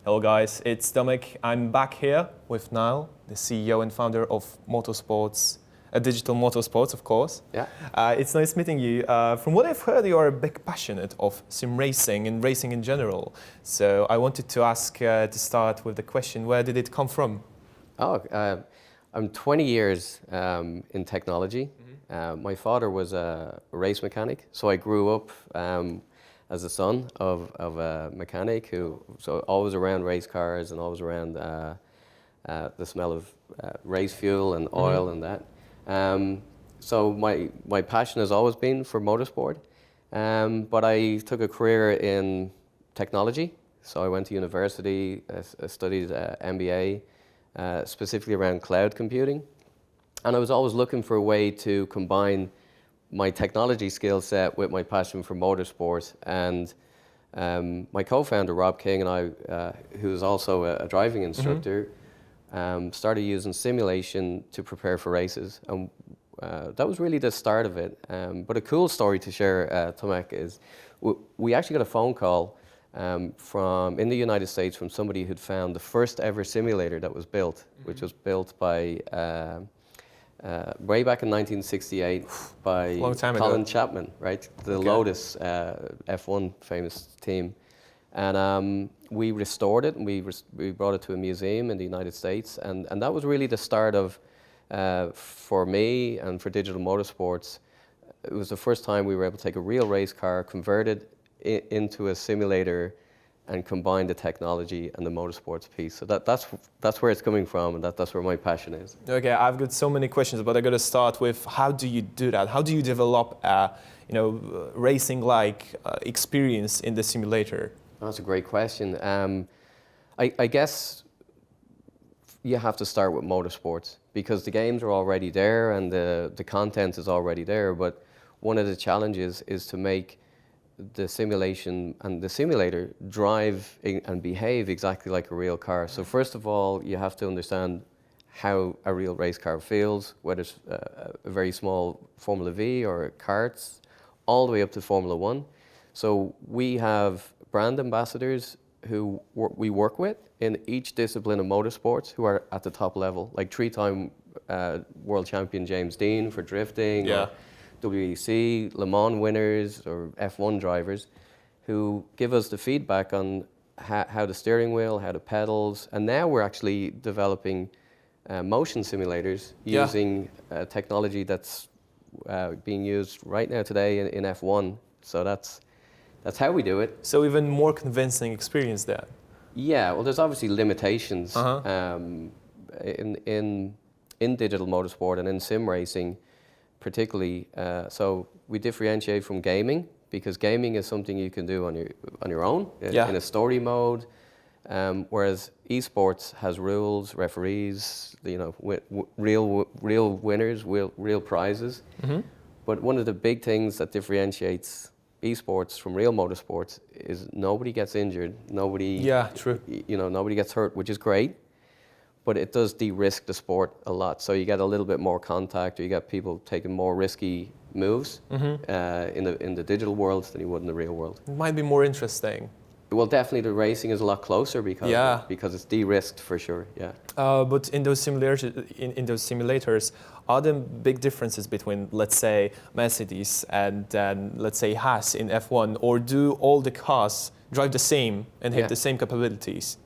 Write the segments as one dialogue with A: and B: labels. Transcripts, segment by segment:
A: Hello guys, it's Tomek. I'm back here with Niall, the CEO and founder of Motorsports, Digital Motorsports, of course.
B: Yeah.
A: It's nice meeting you. From what I've heard, you are a big passionate of sim racing and racing in general. So I wanted to ask to start with the question, where did it come from?
B: I'm 20 years in technology. My father was a race mechanic, so I grew up as the son of a mechanic so always around race cars and always around the smell of race fuel and oil and that. So my passion has always been for motorsport, but I took a career in technology. So I went to university, I studied MBA, specifically around cloud computing. And I was always looking for a way to combine my technology skill set with my passion for motorsport. And my co-founder, Rob King, and I, who is also a driving instructor, started using simulation to prepare for races. And that was really the start of it. But a cool story to share, Tomek, is we actually got a phone call from in the United States from somebody who'd found the first ever simulator that was built, which was built by way back in 1968 by Colin Chapman, right? The Lotus F1 famous team. And we restored it and we brought it to a museum in the United States. And that was really the start of, for me and for Digital Motorsports, it was the first time we were able to take a real race car, convert it into a simulator and combine the technology and the motorsports piece. So that's where it's coming from, and that's where my passion is.
A: Okay, I've got so many questions, but I got to start with how do you do that? How do you develop a racing-like experience in the simulator?
B: That's a great question. I guess you have to start with motorsports because the games are already there and the content is already there. But one of the challenges is to make the simulation and the simulator drive and behave exactly like a real car. So first of all, you have to understand how a real race car feels, whether it's a very small Formula V or karts, all the way up to Formula One. So we have brand ambassadors who we work with in each discipline of motorsports who are at the top level, like three-time world champion James Dean for drifting, or WEC, Le Mans winners or F1 drivers who give us the feedback on how the steering wheel, how the pedals, and now we're actually developing motion simulators using technology that's being used right now today in F1. So that's how we do it.
A: So even more convincing experience there.
B: Yeah, well, there's obviously limitations in digital motorsport and in sim racing. Particularly, so we differentiate from gaming because gaming is something you can do on your own in a story mode, whereas esports has rules, referees, real winners, real prizes. But one of the big things that differentiates esports from real motorsports is nobody gets injured, nobody gets hurt, which is great. But it does de-risk the sport a lot. So you get a little bit more contact, or you get people taking more risky moves in the digital world than you would in the real world.
A: It might be more interesting.
B: Well, definitely the racing is a lot closer because it's de-risked for sure. Yeah.
A: But in those simulators, are there big differences between, let's say, Mercedes and let's say Haas in F1, or do all the cars drive the same and have the same capabilities?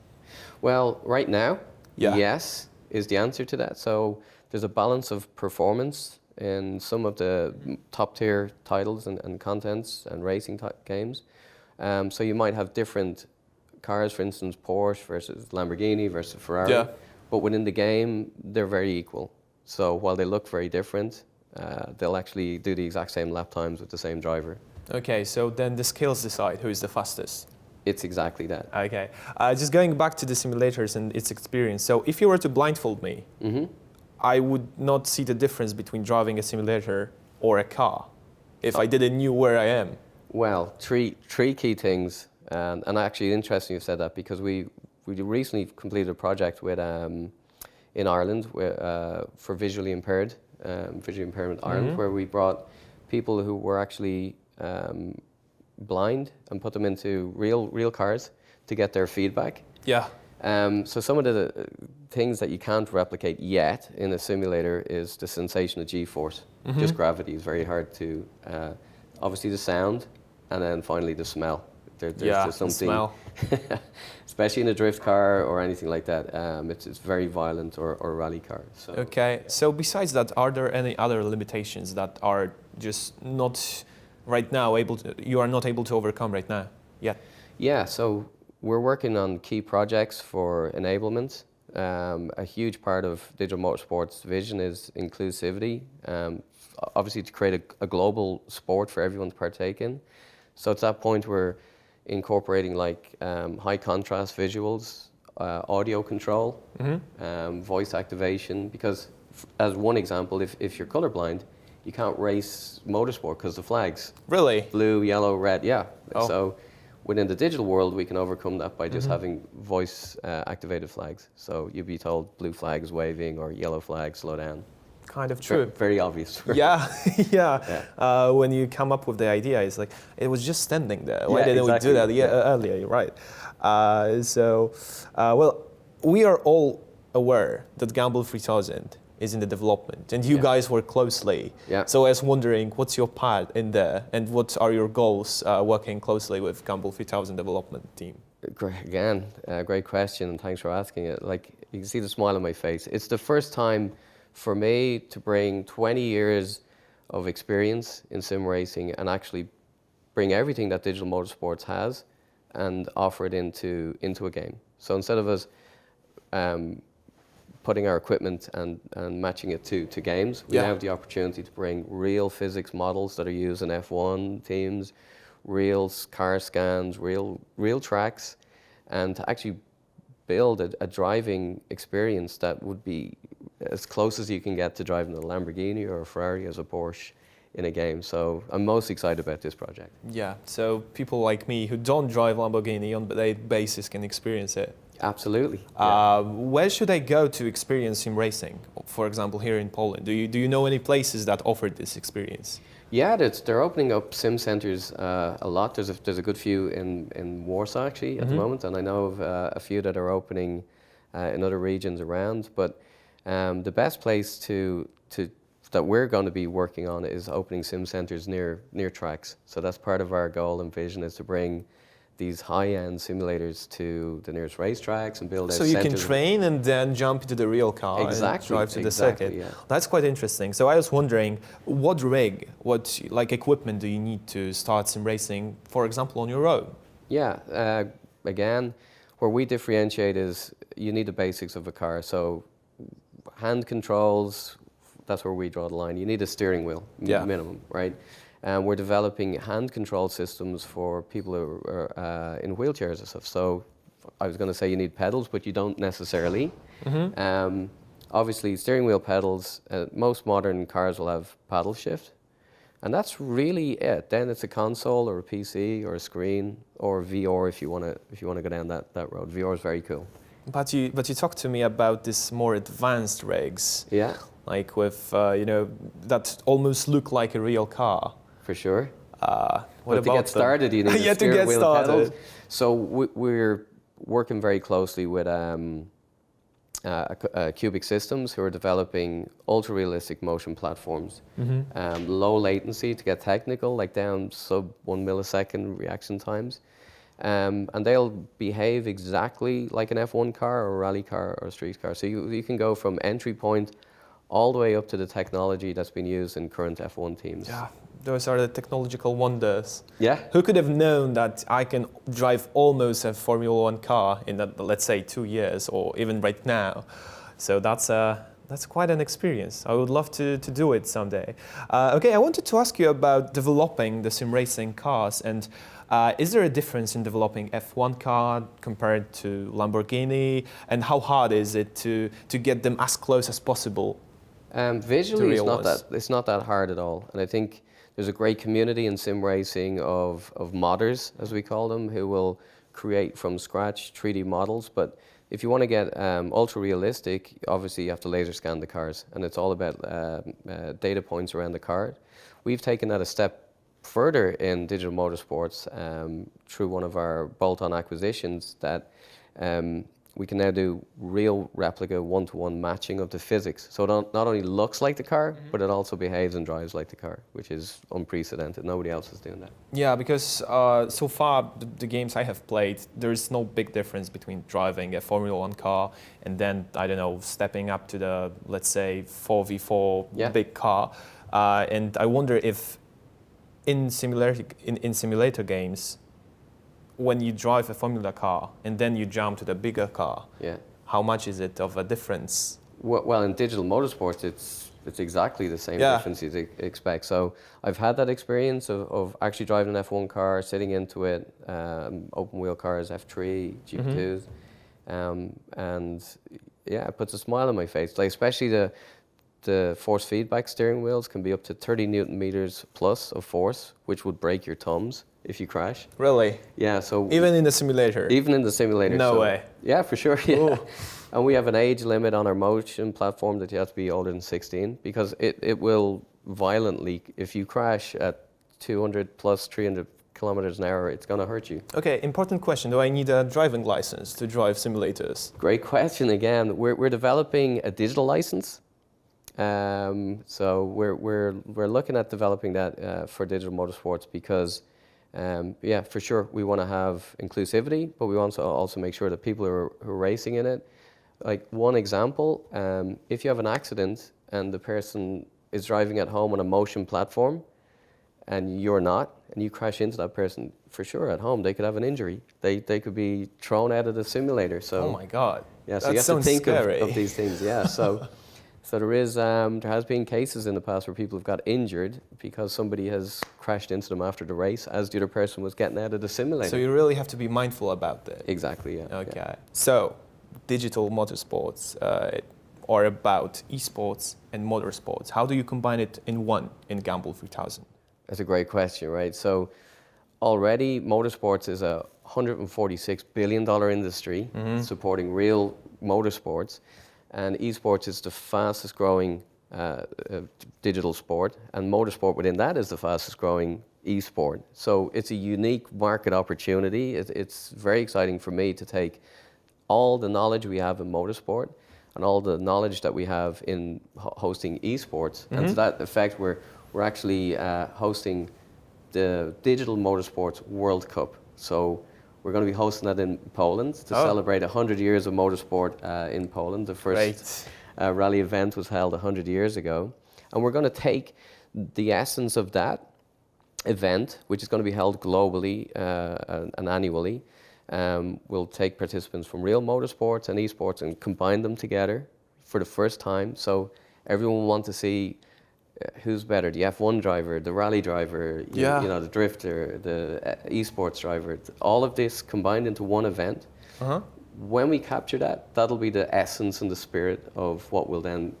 B: Well, right now. Yes, is the answer to that. So there's a balance of performance in some of the top tier titles and contents and racing games. So you might have different cars, for instance, Porsche versus Lamborghini versus Ferrari. But within the game, they're very equal. So while they look very different, they'll actually do the exact same lap times with the same driver.
A: Okay, so then the skills decide who is the fastest.
B: It's exactly that.
A: Okay. Just going back to the simulators and its experience. So if you were to blindfold me, I would not see the difference between driving a simulator or a car if I didn't know where I am.
B: Well, three key things. And actually interesting you said that because we recently completed a project with in Ireland for visually impaired, Visually Impairment Ireland, where we brought people who were actually blind and put them into real cars to get their feedback
A: Yeah.
B: So some of the things that you can't replicate yet in a simulator is the sensation of G-force. Just gravity is very hard to, obviously the sound, and then finally the smell. There's just something,
A: the smell.
B: especially in a drift car or anything like that, it's very violent, or a rally car. So,
A: Okay, so besides that, are there any other limitations that are just not right now you are not able to overcome right now yet?
B: Yeah, so we're working on key projects for enablement. A huge part of Digital Motorsports' vision is inclusivity, obviously to create a global sport for everyone to partake in. So at that point we're incorporating like high contrast visuals, audio control, voice activation, because as one example, if you're colorblind, you can't race motorsport because the flags.
A: Really?
B: Blue, yellow, red, yeah.
A: Oh.
B: So within the digital world, we can overcome that by just having voice activated flags. So you'd be told blue flag is waving or yellow flag, slow down.
A: Kind of true.
B: Very obvious.
A: Yeah, yeah. When you come up with the idea, it's like, it was just standing there. Why didn't we do that earlier? You're right. Well, we are all aware that Gumball 3000 is in the development, and you guys work closely.
B: Yeah.
A: So I was wondering, what's your part in there, and what are your goals working closely with Gumball 3000 development team?
B: Again, great question, and thanks for asking it. Like, you can see the smile on my face. It's the first time for me to bring 20 years of experience in sim racing and actually bring everything that Digital Motorsports has and offer it into a game. So instead of us putting our equipment and matching it to games, we now have the opportunity to bring real physics models that are used in F1 teams, real car scans, real tracks, and to actually build a driving experience that would be as close as you can get to driving a Lamborghini or a Ferrari as a Porsche in a game. So I'm most excited about this project.
A: Yeah, so people like me who don't drive Lamborghini on a daily basis can experience it.
B: Absolutely.
A: Where should I go to experience sim racing? For example, here in Poland, do you know any places that offer this experience?
B: Yeah, they're opening up sim centers a lot. There's a good few in Warsaw actually at the moment, and I know of a few that are opening in other regions around. But the best place that we're going to be working on is opening sim centers near tracks. So that's part of our goal and vision, is to bring these high-end simulators to the nearest racetracks and build.
A: So you can train and then jump into the real car and drive to the circuit.
B: Yeah.
A: That's quite interesting. So I was wondering, what rig, what equipment do you need to start sim racing, for example, on your own?
B: Yeah, again, where we differentiate is you need the basics of a car. So hand controls, that's where we draw the line. You need a steering wheel, minimum, right? We're developing hand control systems for people who are in wheelchairs and stuff. So I was going to say you need pedals, but you don't necessarily. Obviously, steering wheel pedals, most modern cars will have paddle shift. And that's really it. Then it's a console or a PC or a screen or VR if you want to go down that road. VR is very cool.
A: But you talked to me about this more advanced rigs.
B: Yeah.
A: Like with, that almost look like a real car.
B: For sure.
A: What about
B: to get started, you need
A: to
B: steering
A: get
B: wheel
A: started.
B: pedals. So we're working very closely with Cubic Systems, who are developing ultra-realistic motion platforms. Low latency, to get technical, like down sub 1 millisecond reaction times. And they'll behave exactly like an F1 car or a rally car or a street car. So you can go from entry point all the way up to the technology that's been used in current F1 teams.
A: Yeah, those are the technological wonders.
B: Yeah.
A: Who could have known that I can drive almost a Formula One car in, let's say, 2 years, or even right now? So that's quite an experience. I would love to do it someday. Okay, I wanted to ask you about developing the sim racing cars, and is there a difference in developing F1 car compared to Lamborghini, and how hard is it to get them as close as possible?
B: Visually, it's not that hard at all, and I think there's a great community in sim racing of modders, as we call them, who will create from scratch 3D models. But if you want to get ultra realistic, obviously you have to laser scan the cars, and it's all about data points around the car. We've taken that a step further in Digital Motorsports through one of our bolt-on acquisitions, that we can now do real replica one-to-one matching of the physics. So it not only looks like the car, but it also behaves and drives like the car, which is unprecedented. Nobody else is doing that.
A: Yeah, because so far the games I have played, there's no big difference between driving a Formula One car and then, I don't know, stepping up to the, let's say, 4v4 big car. And I wonder if in simulator games, when you drive a Formula car and then you jump to the bigger car, how much is it of a difference?
B: Well, in digital motorsports, it's exactly the same difference you'd expect. So I've had that experience of actually driving an F1 car, sitting into it, open wheel cars, F3, GP2s, and yeah, it puts a smile on my face. Like especially the force feedback steering wheels can be up to 30 Newton meters plus of force, which would break your thumbs if you crash.
A: Really?
B: Yeah, so...
A: Even in the simulator?
B: Even in the simulator.
A: No way.
B: Yeah, for sure, yeah. And we have an age limit on our motion platform that you have to be older than 16 because it will violently, if you crash at 200 plus 300 kilometers an hour, it's going to hurt you. Okay,
A: important question. Do I need a driving license to drive simulators?
B: Great question again. We're developing a digital license. So we're looking at developing that for digital motorsports because yeah, for sure we want to have inclusivity, but we want to also make sure that people who are racing in it, like one example, if you have an accident and the person is driving at home on a motion platform and you're not, and you crash into that person, for sure at home they could have an injury. They could be thrown out of the simulator. So
A: oh my God.
B: Yeah, so you have to think of these things. Yeah, so there has been cases in the past where people have got injured because somebody has crashed into them after the race as the other person was getting out of the simulator.
A: So you really have to be mindful about that.
B: Exactly, yeah.
A: Okay.
B: Yeah.
A: So digital motorsports are about esports and motorsports. How do you combine it in one in Gumball 3000?
B: That's a great question, right? So already motorsports is a $146 billion industry supporting real motorsports. And esports is the fastest growing digital sport, and motorsport within that is the fastest growing esport. So it's a unique market opportunity. It's very exciting for me to take all the knowledge we have in motorsport and all the knowledge that we have in hosting esports. And to that effect, we're actually hosting the Digital Motorsports World Cup. So we're going to be hosting that in Poland to celebrate 100 years of motorsport in Poland. The first rally event was held 100 years ago. And we're going to take the essence of that event, which is going to be held globally and annually. We'll take participants from real motorsports and esports and combine them together for the first time. So everyone will want to see who's better, the F1 driver, the rally driver, you know, the drifter, the esports driver. All of this combined into one event. When we capture that, that'll be the essence and the spirit of what we'll then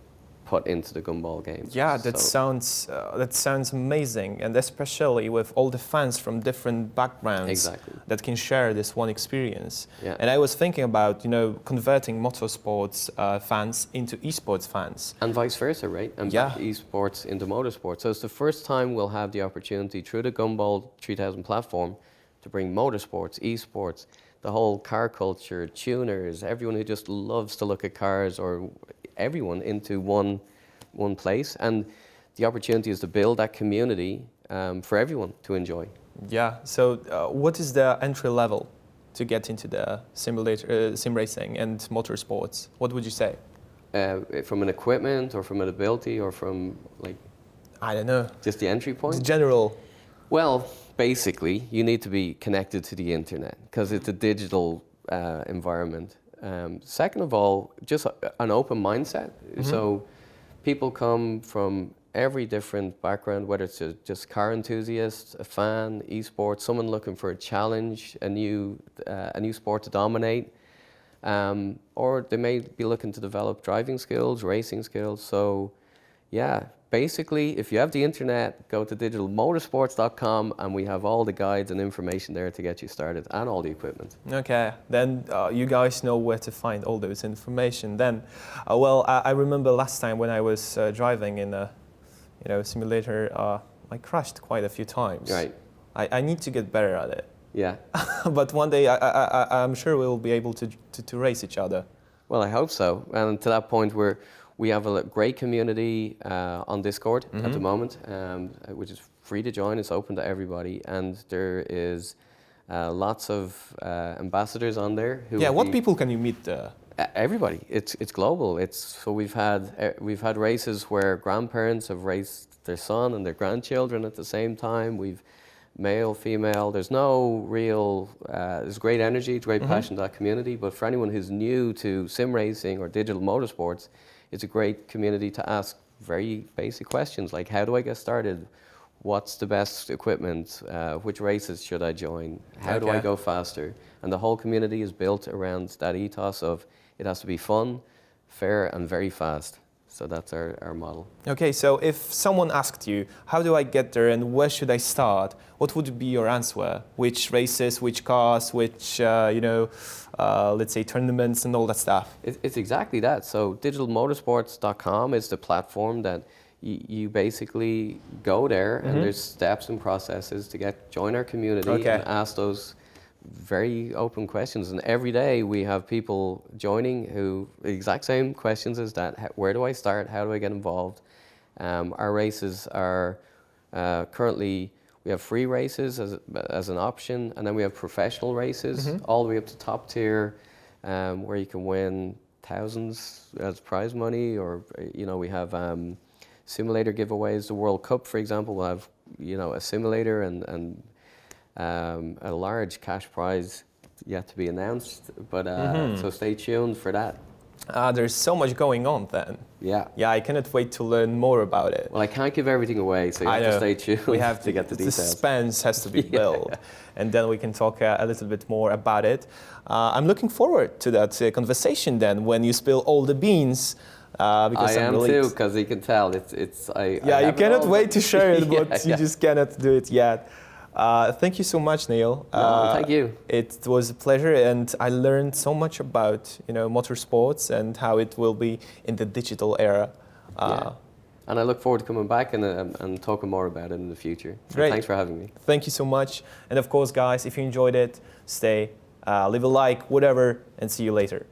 B: put into the Gumball games.
A: Yeah, that sounds amazing, and especially with all the fans from different backgrounds that can share this one experience. Yeah. And I was thinking about, you know, converting motorsports fans into esports fans.
B: And vice versa, right? And back esports into motorsports. So it's the first time we'll have the opportunity through the Gumball 3000 platform to bring motorsports, esports, the whole car culture, tuners, everyone who just loves to look at cars, or everyone into one place, and the opportunity is to build that community for everyone to enjoy. Yeah.
A: So, what is the entry level to get into the simulator, sim racing and motorsports? What would you say?
B: From an equipment, or from an ability, or from like?
A: I don't know.
B: Just the entry point.
A: It's general.
B: Well, basically, you need to be connected to the internet because it's a digital environment. Second of all, just an open mindset. So people come from every different background, whether it's just car enthusiast, a fan, esports, someone looking for a challenge, a new sport to dominate, or they may be looking to develop driving skills, racing skills. So yeah, basically, if you have the internet, go to digitalmotorsports.com, and we have all the guides and information there to get you started, and all the equipment. Okay, then you guys know where to find all those information. Then, I remember last time when I was driving in a simulator, I crashed quite a few times. Right.
A: I need to get better at it.
B: Yeah.
A: But one day I'm sure we'll be able to race each other.
B: Well, I hope so. And to that point, we have a great community on Discord at the moment, which is free to join. It's open to everybody, and there is lots of ambassadors on there.
A: What people can you meet there?
B: Everybody. It's global. So we've had races where grandparents have raced their son and their grandchildren at the same time. We've male, female. There's no real. There's great energy, great passion to that community. But for anyone who's new to sim racing or digital motorsports, it's a great community to ask very basic questions like, how do I get started? What's the best equipment? Which races should I join? How do I go faster? And the whole community is built around that ethos of it has to be fun, fair, and very fast. So that's our model. Okay, so if someone asked you, how do I get there and where should I start? What would be your answer? Which races, which cars, which, let's say tournaments and all that stuff? It's exactly that. So digitalmotorsports.com is the platform that you basically go there and there's steps and processes to join our community and ask those very open questions. And every day we have people joining who exact same questions as that. Where do I start? How do I get involved? Our races are currently, we have free races as an option, and then we have professional races all the way up to top tier, where you can win thousands as prize money, or we have simulator giveaways. The World Cup, for example, will have a simulator and a large cash prize yet to be announced, but so stay tuned for that. There's so much going on then. Yeah, I cannot wait to learn more about it. Well, I can't give everything away, so you have to stay tuned. We have to get the details. The suspense has to be built, and then we can talk a little bit more about it. I'm looking forward to that conversation then, when you spill all the beans. Because I am too, because you can tell you cannot wait to share it, but you just cannot do it yet. Thank you so much, Niall. Thank you. It was a pleasure, and I learned so much about motorsports and how it will be in the digital era. And I look forward to coming back and talking more about it in the future. Great. Thanks for having me. Thank you so much. And of course, guys, if you enjoyed it, stay, leave a like, whatever, and see you later.